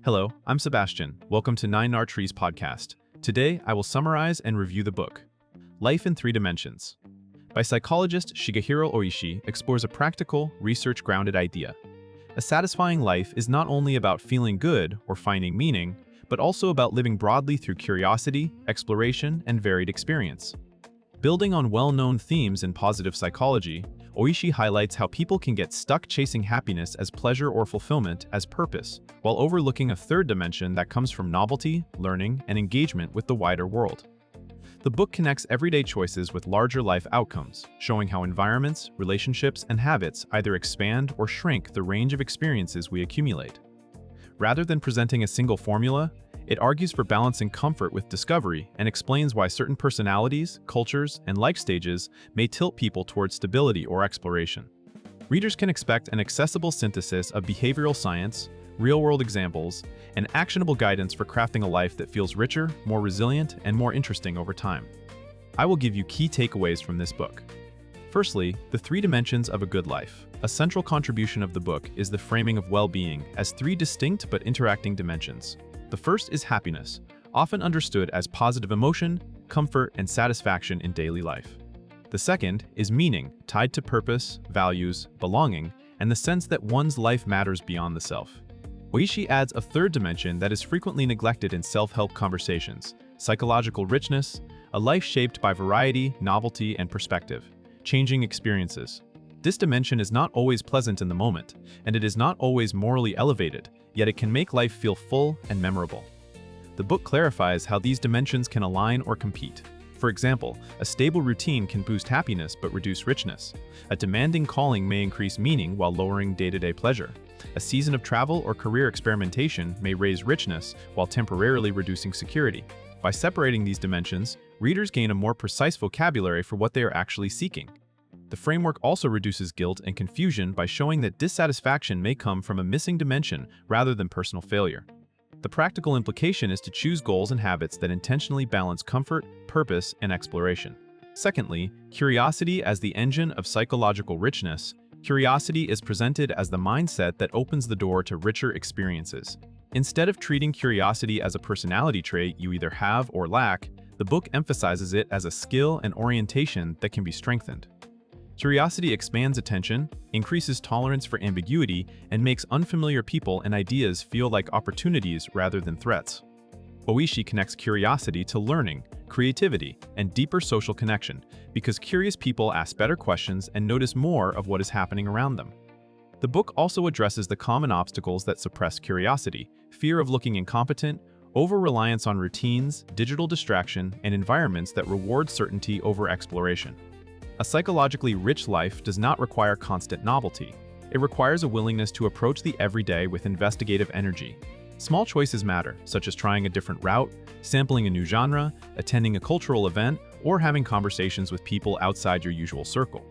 Hello, I'm Sebastian. Welcome to Nine Trees podcast. Today, I will summarize and review the book, Life in Three Dimensions. By psychologist Shigehiro Oishi explores a practical, research-grounded idea. A satisfying life is not only about feeling good or finding meaning, but also about living broadly through curiosity, exploration, and varied experience. Building on well-known themes in positive psychology, Oishi highlights how people can get stuck chasing happiness as pleasure or fulfillment as purpose, while overlooking a third dimension that comes from novelty, learning, and engagement with the wider world. The book connects everyday choices with larger life outcomes, showing how environments, relationships, and habits either expand or shrink the range of experiences we accumulate. Rather than presenting a single formula, it argues for balancing comfort with discovery and explains why certain personalities, cultures, and life stages may tilt people towards stability or exploration. Readers can expect an accessible synthesis of behavioral science, real-world examples, and actionable guidance for crafting a life that feels richer, more resilient, and more interesting over time. I will give you key takeaways from this book. Firstly, the three dimensions of a good life. A central contribution of the book is the framing of well-being as three distinct but interacting dimensions. The first is happiness, often understood as positive emotion, comfort, and satisfaction in daily life. The second is meaning, tied to purpose, values, belonging, and the sense that one's life matters beyond the self. Oishi adds a third dimension that is frequently neglected in self-help conversations: psychological richness, a life shaped by variety, novelty, and perspective, changing experiences. This dimension is not always pleasant in the moment, and it is not always morally elevated, yet it can make life feel full and memorable. The book clarifies how these dimensions can align or compete. For example, a stable routine can boost happiness but reduce richness. A demanding calling may increase meaning while lowering day-to-day pleasure. A season of travel or career experimentation may raise richness while temporarily reducing security. By separating these dimensions, readers gain a more precise vocabulary for what they are actually seeking. The framework also reduces guilt and confusion by showing that dissatisfaction may come from a missing dimension rather than personal failure. The practical implication is to choose goals and habits that intentionally balance comfort, purpose, and exploration. Secondly, curiosity as the engine of psychological richness. Curiosity is presented as the mindset that opens the door to richer experiences. Instead of treating curiosity as a personality trait you either have or lack, the book emphasizes it as a skill and orientation that can be strengthened. Curiosity expands attention, increases tolerance for ambiguity, and makes unfamiliar people and ideas feel like opportunities rather than threats. Oishi connects curiosity to learning, creativity, and deeper social connection because curious people ask better questions and notice more of what is happening around them. The book also addresses the common obstacles that suppress curiosity: fear of looking incompetent, over-reliance on routines, digital distraction, and environments that reward certainty over exploration. A psychologically rich life does not require constant novelty. It requires a willingness to approach the everyday with investigative energy. Small choices matter, such as trying a different route, sampling a new genre, attending a cultural event, or having conversations with people outside your usual circle.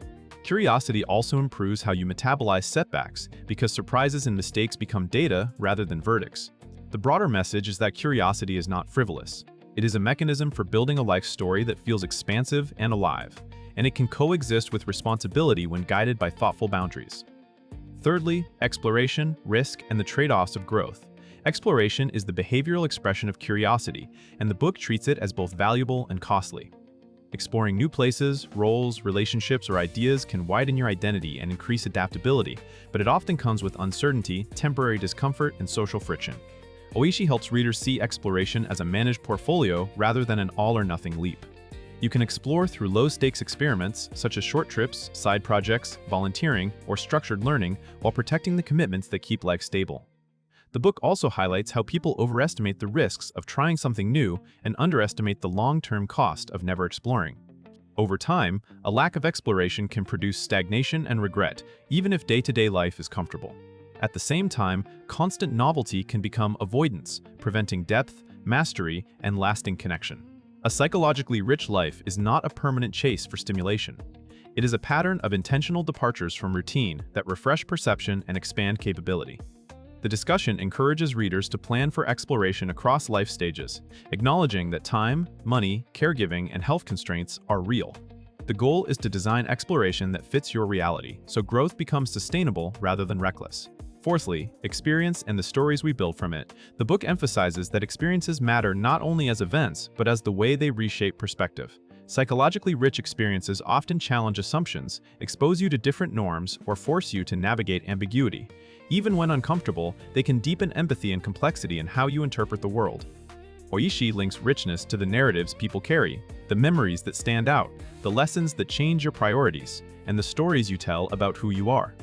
Curiosity also improves how you metabolize setbacks, because surprises and mistakes become data rather than verdicts. The broader message is that curiosity is not frivolous. It is a mechanism for building a life story that feels expansive and alive, and it can coexist with responsibility when guided by thoughtful boundaries. Thirdly, exploration, risk, and the trade-offs of growth. Exploration is the behavioral expression of curiosity, and the book treats it as both valuable and costly. Exploring new places, roles, relationships, or ideas can widen your identity and increase adaptability, but it often comes with uncertainty, temporary discomfort, and social friction. Oishi helps readers see exploration as a managed portfolio rather than an all-or-nothing leap. You can explore through low-stakes experiments, such as short trips, side projects, volunteering, or structured learning, while protecting the commitments that keep life stable. The book also highlights how people overestimate the risks of trying something new and underestimate the long-term cost of never exploring. Over time, a lack of exploration can produce stagnation and regret, even if day-to-day life is comfortable. At the same time, constant novelty can become avoidance, preventing depth, mastery, and lasting connection. A psychologically rich life is not a permanent chase for stimulation. It is a pattern of intentional departures from routine that refresh perception and expand capability. The discussion encourages readers to plan for exploration across life stages, acknowledging that time, money, caregiving, and health constraints are real. The goal is to design exploration that fits your reality, so growth becomes sustainable rather than reckless. Fourthly, experience and the stories we build from it. The book emphasizes that experiences matter not only as events, but as the way they reshape perspective. Psychologically rich experiences often challenge assumptions, expose you to different norms, or force you to navigate ambiguity. Even when uncomfortable, they can deepen empathy and complexity in how you interpret the world. Oishi links richness to the narratives people carry, the memories that stand out, the lessons that change your priorities, and the stories you tell about who you are.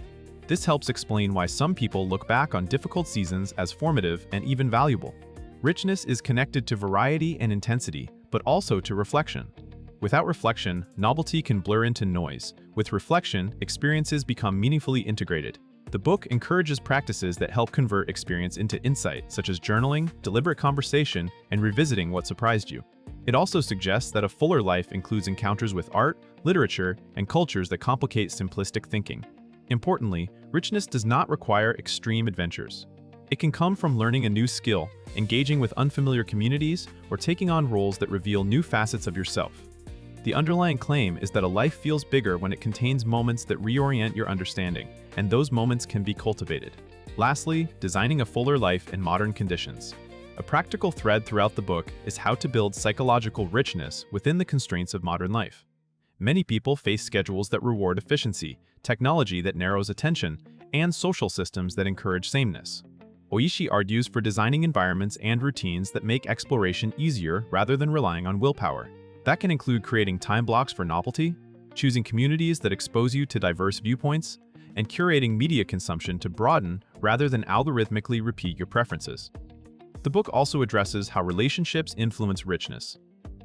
This helps explain why some people look back on difficult seasons as formative and even valuable. Richness is connected to variety and intensity, but also to reflection. Without reflection, novelty can blur into noise. With reflection, experiences become meaningfully integrated. The book encourages practices that help convert experience into insight, such as journaling, deliberate conversation, and revisiting what surprised you. It also suggests that a fuller life includes encounters with art, literature, and cultures that complicate simplistic thinking. Importantly, richness does not require extreme adventures. It can come from learning a new skill, engaging with unfamiliar communities, or taking on roles that reveal new facets of yourself. The underlying claim is that a life feels bigger when it contains moments that reorient your understanding, and those moments can be cultivated. Lastly, designing a fuller life in modern conditions. A practical thread throughout the book is how to build psychological richness within the constraints of modern life. Many people face schedules that reward efficiency, technology that narrows attention, and social systems that encourage sameness. Oishi argues for designing environments and routines that make exploration easier rather than relying on willpower. That can include creating time blocks for novelty, choosing communities that expose you to diverse viewpoints, and curating media consumption to broaden rather than algorithmically repeat your preferences. The book also addresses how relationships influence richness.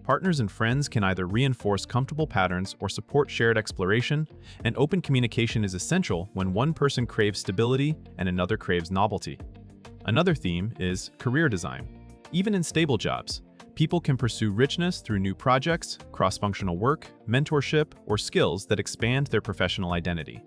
Partners and friends can either reinforce comfortable patterns or support shared exploration, and open communication is essential when one person craves stability and another craves novelty. Another theme is career design. Even in stable jobs, people can pursue richness through new projects, cross-functional work, mentorship, or skills that expand their professional identity.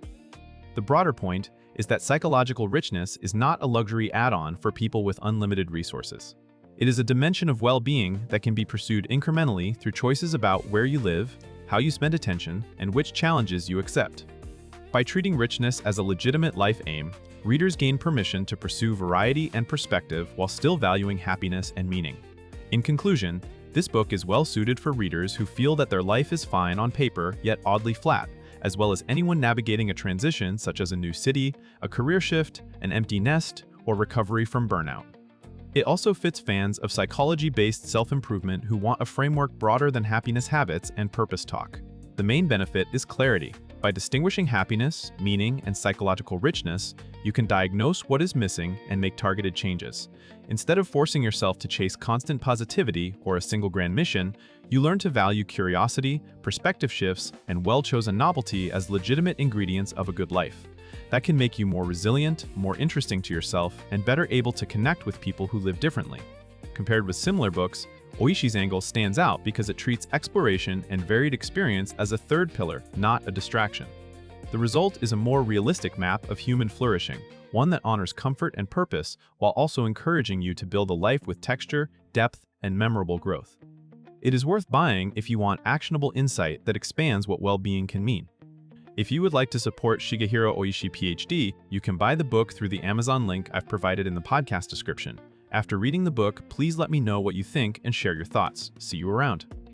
The broader point is that psychological richness is not a luxury add-on for people with unlimited resources. It is a dimension of well-being that can be pursued incrementally through choices about where you live, how you spend attention, and which challenges you accept. By treating richness as a legitimate life aim, readers gain permission to pursue variety and perspective while still valuing happiness and meaning. In conclusion, this book is well-suited for readers who feel that their life is fine on paper yet oddly flat, as well as anyone navigating a transition such as a new city, a career shift, an empty nest, or recovery from burnout. It also fits fans of psychology-based self-improvement who want a framework broader than happiness habits and purpose talk. The main benefit is clarity. By distinguishing happiness, meaning, and psychological richness, you can diagnose what is missing and make targeted changes. Instead of forcing yourself to chase constant positivity or a single grand mission, you learn to value curiosity, perspective shifts, and well-chosen novelty as legitimate ingredients of a good life. That can make you more resilient, more interesting to yourself, and better able to connect with people who live differently. Compared with similar books, Oishi's angle stands out because it treats exploration and varied experience as a third pillar, not a distraction. The result is a more realistic map of human flourishing, one that honors comfort and purpose while also encouraging you to build a life with texture, depth, and memorable growth. It is worth buying if you want actionable insight that expands what well-being can mean. If you would like to support Shigehiro Oishi PhD, you can buy the book through the Amazon link I've provided in the podcast description. After reading the book, please let me know what you think and share your thoughts. See you around.